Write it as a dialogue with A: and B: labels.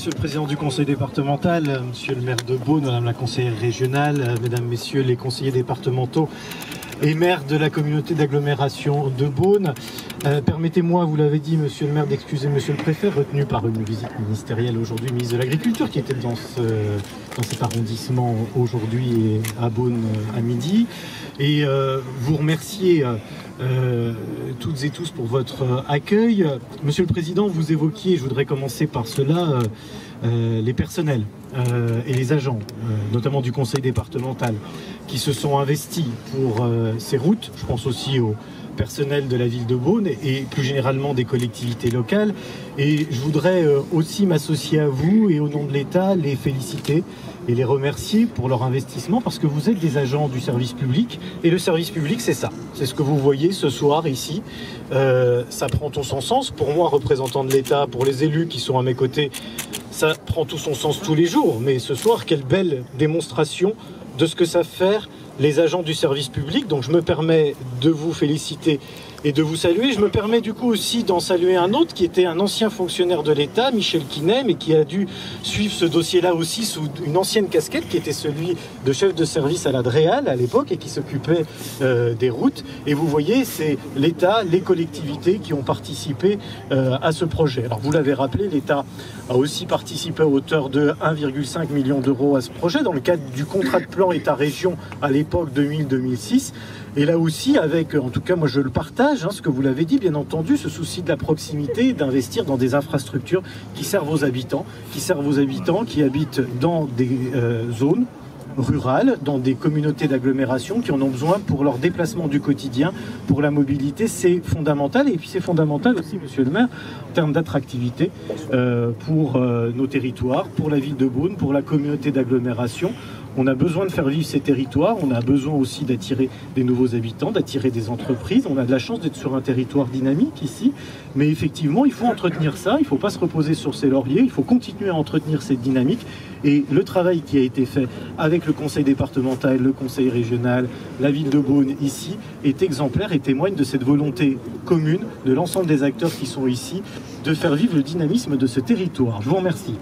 A: Monsieur le Président du Conseil départemental, Monsieur le maire de Beaune, Madame la conseillère régionale, Mesdames, Messieurs les conseillers départementaux et maires de la communauté d'agglomération de Beaune. Permettez-moi, vous l'avez dit, Monsieur le maire, d'excuser Monsieur le préfet, retenu par une visite ministérielle aujourd'hui, ministre de l'Agriculture, qui était dans cet arrondissement aujourd'hui à Beaune à midi. Et vous remercier toutes et tous pour votre accueil. Monsieur le Président, vous évoquiez, je voudrais commencer par cela, les personnels et les agents, notamment du conseil départemental, qui se sont investis pour ces routes. Je pense aussi au personnel de la ville de Beaune et plus généralement des collectivités locales. Et je voudrais aussi m'associer à vous et au nom de l'État les féliciter et les remercier pour leur investissement parce que vous êtes des agents du service public et le service public c'est ça, c'est ce que vous voyez ce soir ici. Ça prend tout son sens pour moi, représentant de l'État, pour les élus qui sont à mes côtés, ça prend tout son sens tous les jours, mais ce soir quelle belle démonstration de ce que savent faire les agents du service public. Donc je me permets de vous féliciter et de vous saluer. Je me permets du coup aussi d'en saluer un autre qui était un ancien fonctionnaire de l'État, Michel Quinet, mais qui a dû suivre ce dossier-là aussi sous une ancienne casquette qui était celui de chef de service à la DREAL à l'époque et qui s'occupait des routes. Et vous voyez, c'est l'État, les collectivités qui ont participé à ce projet. Alors vous l'avez rappelé, l'État a aussi participé à hauteur de 1,5 million d'euros à ce projet dans le cadre du contrat de plan État-région à l'époque 2000-2006. Et là aussi, avec, en tout cas, moi je le partage, ce que vous l'avez dit, bien entendu, ce souci de la proximité, d'investir dans des infrastructures qui servent aux habitants, qui habitent dans des zones rurales, dans des communautés d'agglomération qui en ont besoin pour leur déplacement du quotidien, pour la mobilité. C'est fondamental. Et puis c'est fondamental aussi, Monsieur le maire, en termes d'attractivité pour nos territoires, pour la ville de Beaune, pour la communauté d'agglomération. On a besoin de faire vivre ces territoires, on a besoin aussi d'attirer des nouveaux habitants, d'attirer des entreprises. On a de la chance d'être sur un territoire dynamique ici, mais effectivement, il faut entretenir ça, il ne faut pas se reposer sur ses lauriers, il faut continuer à entretenir cette dynamique. Et le travail qui a été fait avec le conseil départemental, le conseil régional, la ville de Beaune ici, est exemplaire et témoigne de cette volonté commune de l'ensemble des acteurs qui sont ici de faire vivre le dynamisme de ce territoire. Je vous remercie.